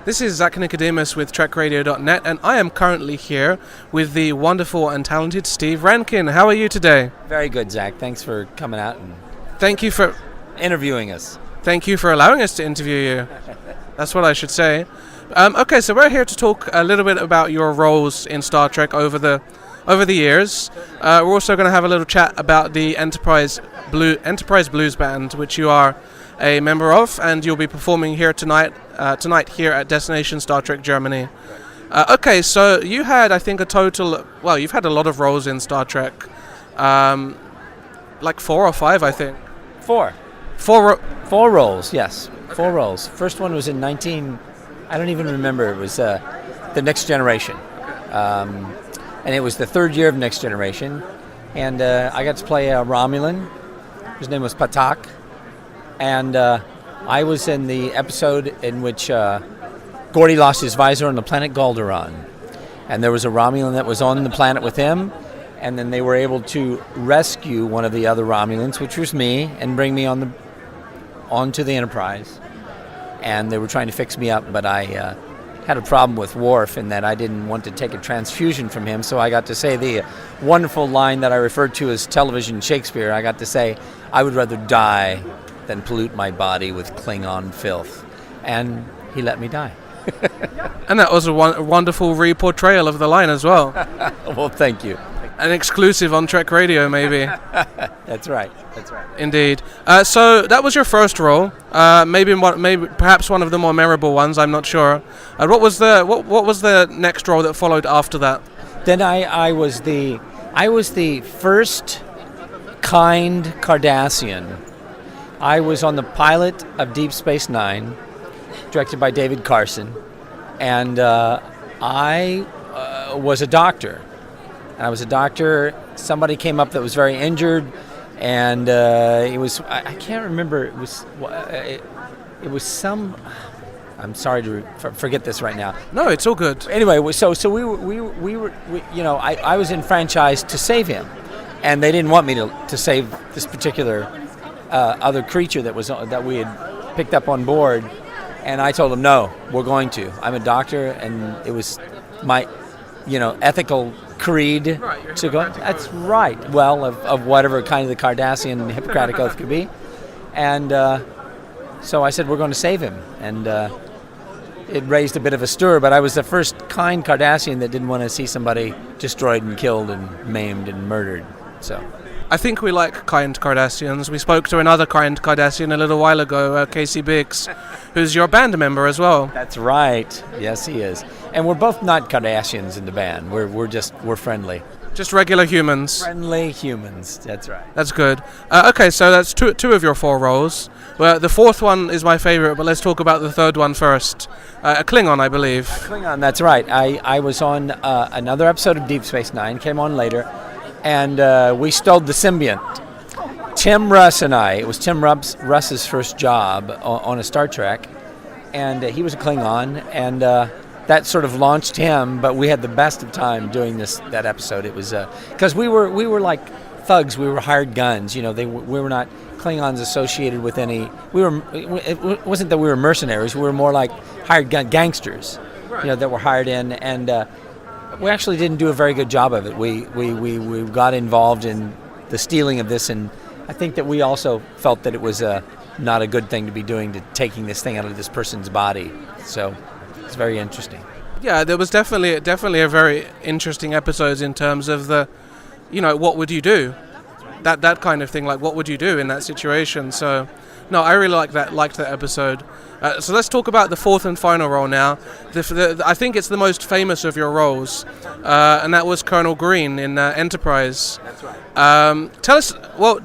This is Zach Nicodemus with TrekRadio.net, and I am currently here with the wonderful and talented Steve Rankin. How are you today? Very good, Zach. Thanks for coming out and Thank you for interviewing us. Thank you for allowing us to interview you. That's what I should say. Okay, so we're here to talk a little bit about your roles in Star Trek over the years. We're also going to have a little chat about the Enterprise Blues Band, which you are a member of, and you'll be performing here tonight here at Destination Star Trek Germany. Okay, so you had, I think, you've had a lot of roles in Star Trek, like 4 or 5, I think. Four roles, yes. 4 roles. First one was in I don't even remember, it was The Next Generation. And it was the 3rd year of Next Generation, and I got to play a Romulan. His name was Patak. And I was in the episode in which Gordy lost his visor on the planet Galderon. And there was a Romulan that was on the planet with him, and then they were able to rescue one of the other Romulans, which was me, and bring me onto the Enterprise. And they were trying to fix me up, but I had a problem with Worf in that I didn't want to take a transfusion from him, so I got to say the wonderful line that I referred to as television Shakespeare. I got to say, I would rather die than pollute my body with Klingon filth. And he let me die. And that was a wonderful re-portrayal of the line as well. Well, thank you. An exclusive on Trek Radio, maybe. That's right. Indeed. So that was your first role. Maybe perhaps one of the more memorable ones. I'm not sure. What was the next role that followed after that? Then I was the first kind Cardassian. I was on the pilot of Deep Space Nine, directed by David Carson, and I was a doctor. And I was a doctor. Somebody came up that was very injured, and it was I can't remember. It was some. I'm sorry to forget this right now. No, it's all good. Anyway, so we were I was enfranchised to save him, and they didn't want me to save this particular other creature that we had picked up on board, and I told them, no, we're going to. I'm a doctor, and it was my ethical creed to go. That's right. Well, of whatever kind of the Cardassian Hippocratic Oath could be, and so I said, we're going to save him, and it raised a bit of a stir. But I was the first kind Cardassian that didn't want to see somebody destroyed and killed and maimed and murdered. So I think we like kind Cardassians. We spoke to another kind Cardassian a little while ago, Casey Biggs, who's your band member as well. That's right. Yes, he is. And we're both not Cardassians in the band. We're friendly. Just regular humans. Friendly humans. That's right. That's good. Okay, so that's two of your 4 roles. Well, the 4th one is my favorite, but let's talk about the 3rd one first. A Klingon, I believe. Klingon, that's right. I was on another episode of Deep Space Nine, came on later, and we stowed the symbiont. Tim Russ and I, it was Tim Russ's first job on a Star Trek, and he was a Klingon, and that sort of launched him, but we had the best of time doing that episode. It was because we were like thugs, we were hired guns, we were not Klingons associated with any, it wasn't that we were mercenaries, we were more like hired gun gangsters, that were hired in, and we actually didn't do a very good job of it. We got involved in the stealing of this, and I think that we also felt that it was not a good thing to be doing, to taking this thing out of this person's body. So it's very interesting. Yeah, there was definitely a very interesting episode in terms of the, what would you do? That kind of thing, like what would you do in that situation? So, no, I really liked that episode. So let's talk about the 4th and final role now. I think it's the most famous of your roles, and that was Colonel Green in Enterprise. That's right. Tell us,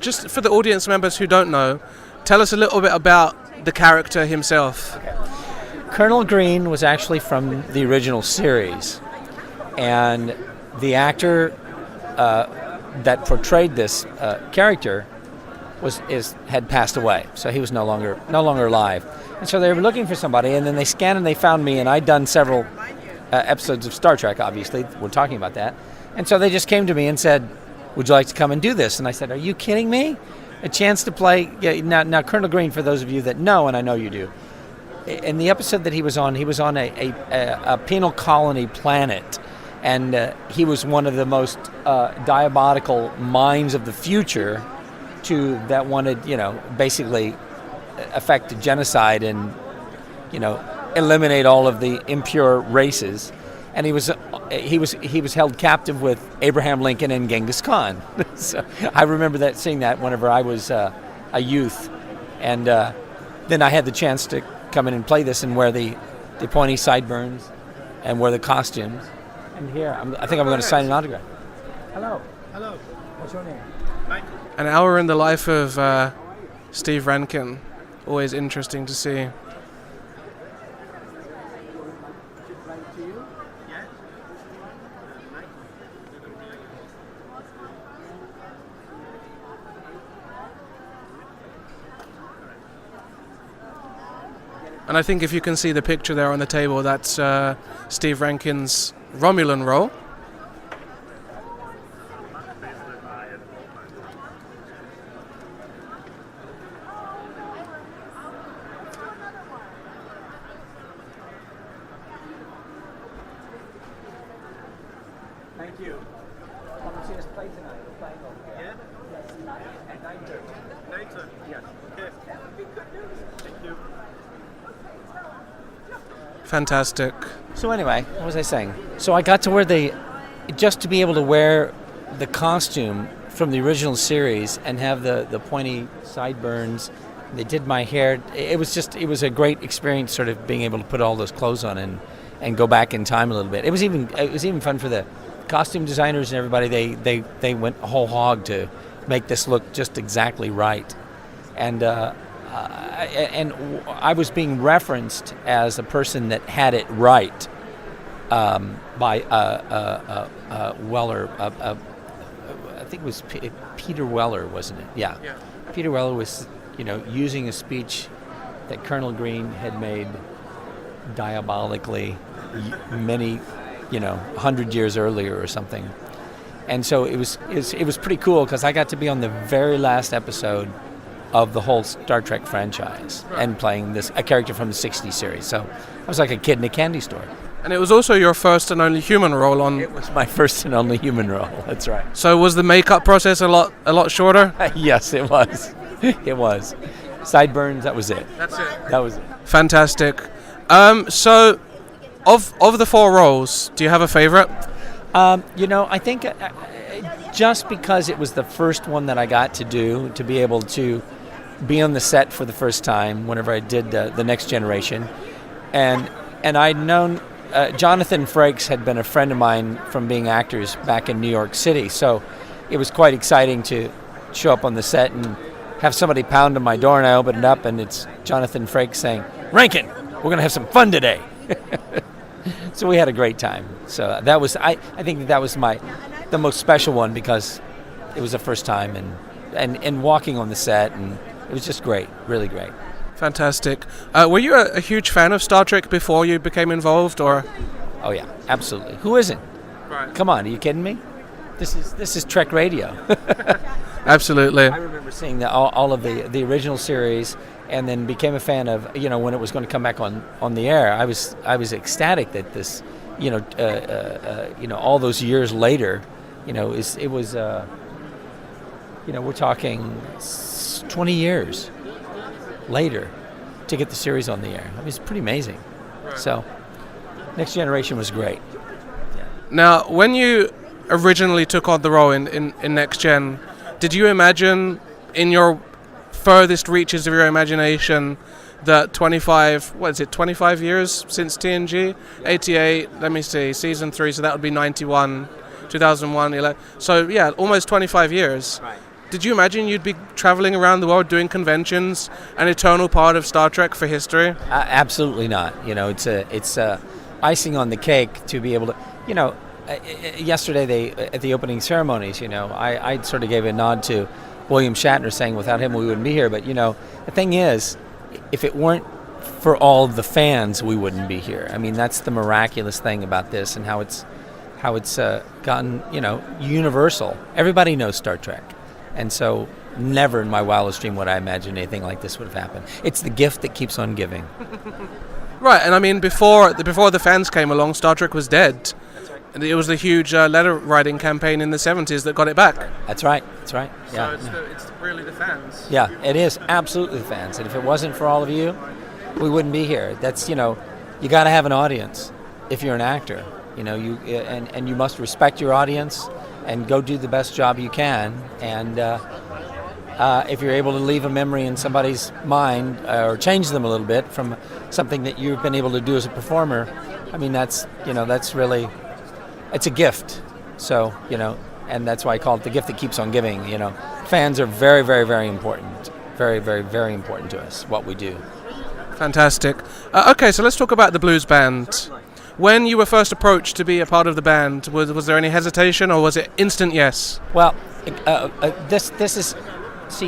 just for the audience members who don't know, tell us a little bit about the character himself. Okay. Colonel Green was actually from the original series, and the actor that portrayed this character had passed away, so he was no longer alive. And so they were looking for somebody, and then they scanned and they found me, and I'd done several episodes of Star Trek, obviously, we're talking about that. And so they just came to me and said, would you like to come and do this? And I said, are you kidding me? A chance to play, now Colonel Green, for those of you that know, and I know you do, in the episode that he was on a penal colony planet, and he was one of the most diabolical minds of the future that wanted, basically affect genocide and, eliminate all of the impure races. And he was held captive with Abraham Lincoln and Genghis Khan. So I remember seeing that whenever I was a youth, and then I had the chance to come in and play this and wear the pointy sideburns and wear the costumes. And here, I think I'm going to sign an autograph. Hello. Hello. What's your name? Mike. An hour in the life of Steve Rankin. Always interesting to see. And I think if you can see the picture there on the table, that's Steve Rankin's Romulan role. Thank you. Come and see us play tonight. We're playing over here. Yeah? Yes. At 9:30. 9:30. Yes. Okay. That would be good news. Thank you. Fantastic. So anyway, what was I saying? So I got to wear just to be able to wear the costume from the original series and have the pointy sideburns. They did my hair. It was a great experience, sort of being able to put all those clothes on and go back in time a little bit. It was even fun for the costume designers and everybody. They went whole hog to make this look just exactly right. And I was being referenced as a person that had it right by Weller. I think it was Peter Weller, wasn't it? Yeah. Peter Weller was, using a speech that Colonel Green had made diabolically many, 100 years earlier or something. And so it was pretty cool because I got to be on the very last episode of the whole Star Trek franchise and playing a character from the 60s series. So I was like a kid in a candy store. And it was also your first and only human role on... It was my first and only human role, that's right. So was the makeup process a lot shorter? Yes, it was. It was. Sideburns, that was it. That's it. That was it. Fantastic. So, of the 4 roles, do you have a favorite? I think just because it was the first one that I got to do, to be able to be on the set for the first time whenever I did the Next Generation, and I'd known Jonathan Frakes had been a friend of mine from being actors back in New York City, so it was quite exciting to show up on the set and have somebody pound on my door, and I open it up and it's Jonathan Frakes saying, "Rankin, we're going to have some fun today." So we had a great time. So that was I think that was the most special one because it was the first time and walking on the set, and it was just great, really great. Fantastic. Were you a huge fan of Star Trek before you became involved, or? Oh yeah, absolutely. Who isn't? Right. Come on, are you kidding me? This is Trek Radio. Absolutely. I remember seeing all of the original series, and then became a fan of when it was going to come back on the air. I was ecstatic that this all those years later, it was we're talking 20 years later to get the series on the air. It was pretty amazing. Right. So Next Generation was great. Yeah. Now, when you originally took on the role in Next Gen, did you imagine in your furthest reaches of your imagination that 25 years since TNG? 88, let me see, season 3, so that would be 91, 2001, 11. So yeah, almost 25 years. Right. Did you imagine you'd be traveling around the world doing conventions, an eternal part of Star Trek for history? Absolutely not. It's icing on the cake to be able to, yesterday at the opening ceremonies, I sort of gave a nod to William Shatner saying without him we wouldn't be here. But, the thing is, if it weren't for all the fans, we wouldn't be here. I mean, that's the miraculous thing about this and how it's gotten, universal. Everybody knows Star Trek. And so never in my wildest dream would I imagine anything like this would have happened. It's the gift that keeps on giving. Right, and I mean, before the fans came along, Star Trek was dead. And it was the huge letter writing campaign in the 70s that got it back. That's right. Yeah. So it's really the fans. Yeah, it is absolutely the fans. And if it wasn't for all of you, we wouldn't be here. That's, you got to have an audience if you're an actor. And you must respect your audience and go do the best job you can. And if you're able to leave a memory in somebody's mind or change them a little bit from something that you've been able to do as a performer, I mean, that's really, it's a gift. So, and that's why I call it the gift that keeps on giving. Fans are very, very, very important. Very, very, very important to us, what we do. Fantastic. Okay, so let's talk about the blues band. When you were first approached to be a part of the band, was there any hesitation or was it instant yes? Well, this is,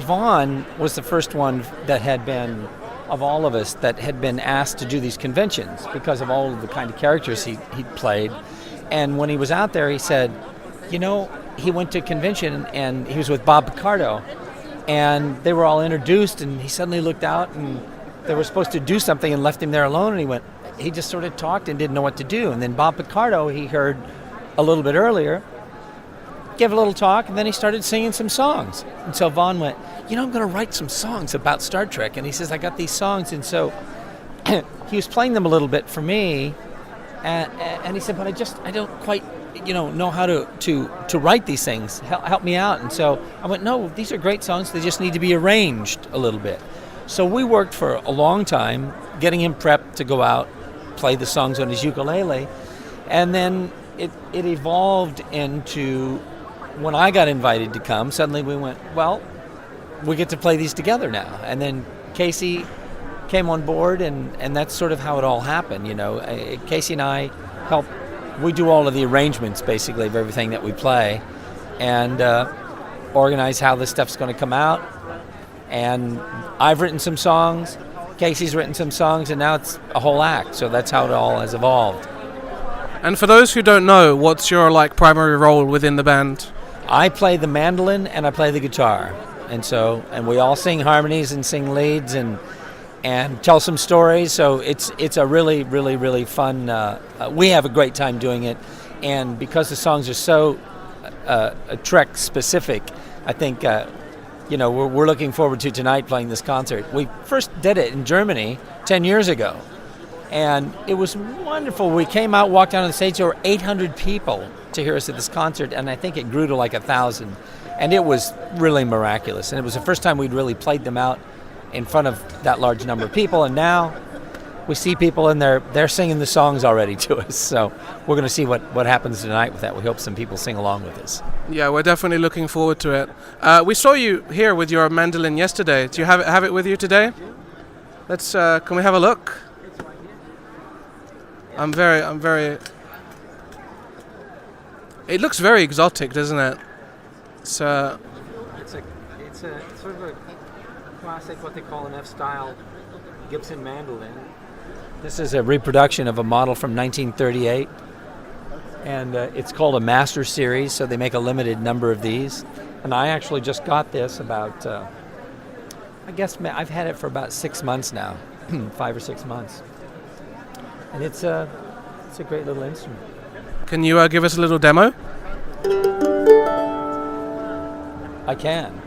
Vaughn was the first one that had been, of all of us, that had been asked to do these conventions because of all of the kind of characters he'd played. And when he was out there, he said, he went to a convention and he was with Bob Picardo, and they were all introduced, and he suddenly looked out and they were supposed to do something and left him there alone, and he just sort of talked and didn't know what to do. And then Bob Picardo, he heard a little bit earlier, gave a little talk, and then he started singing some songs. And so Vaughn went, I'm going to write some songs about Star Trek. And he says, I got these songs. And so he was playing them a little bit for me. And he said, but I don't quite, know how to write these things. Help me out. And so I went, no, these are great songs. They just need to be arranged a little bit. So we worked for a long time, getting him prepped to go out, play the songs on his ukulele. And then it evolved into, when I got invited to come, suddenly we went, well, we get to play these together now. And then Casey came on board, and that's sort of how it all happened. Casey and I help. We do all of the arrangements, basically, of everything that we play, and organize how this stuff's going to come out. And I've written some songs, Casey's written some songs, and now it's a whole act. So that's how it all has evolved. And for those who don't know, what's your primary role within the band? I play the mandolin and I play the guitar, and we all sing harmonies and sing leads and tell some stories. So it's a really, really, really fun. We have a great time doing it, and because the songs are so Trek specific, I think we're looking forward to tonight playing this concert. We first did it in Germany 10 years ago, and it was wonderful. We came out, walked down on the stage, there were 800 people to hear us at this concert, and I think it grew to like 1,000, and it was really miraculous. And it was the first time we'd really played them out in front of that large number of people, and now we see people and they're singing the songs already to us. So we're going to see what happens tonight with that. We hope some people sing along with us. Yeah, we're definitely looking forward to it. We saw you here with your mandolin yesterday. Do you have it with you today? Let's. Can we have a look? I'm very. It looks very exotic, doesn't it? It's sort of a classic, what they call an F-style Gibson mandolin. This is a reproduction of a model from 1938, and it's called a Master Series, so they make a limited number of these. And I actually just got this about, I guess I've had it for about 6 months now, 5 or 6 months. And it's a great little instrument. Can you give us a little demo? I can.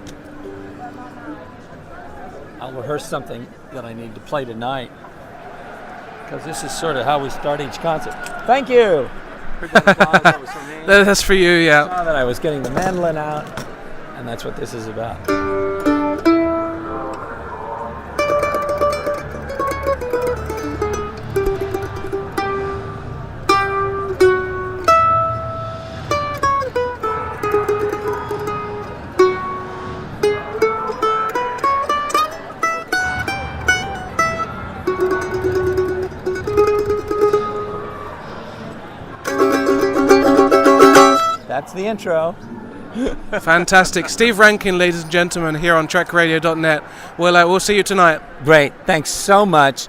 I'll rehearse something that I need to play tonight, because this is sort of how we start each concert. Thank you! That was for me. That's for you, yeah. I saw that I was getting the mandolin out, and that's what this is about. That's the intro. Fantastic. Steve Rankin, ladies and gentlemen, here on TrekRadio.net. We'll see you tonight. Great. Thanks so much.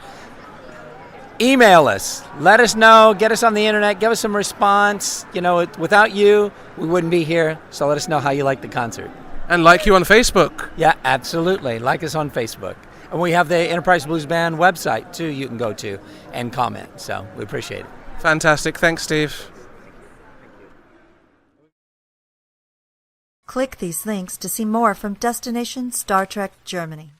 Email us. Let us know. Get us on the internet. Give us some response. Without you, we wouldn't be here. So let us know how you like the concert. And like you on Facebook. Yeah, absolutely. Like us on Facebook. And we have the Enterprise Blues Band website, too, you can go to and comment. So we appreciate it. Fantastic. Thanks, Steve. Click these links to see more from Destination Star Trek Germany.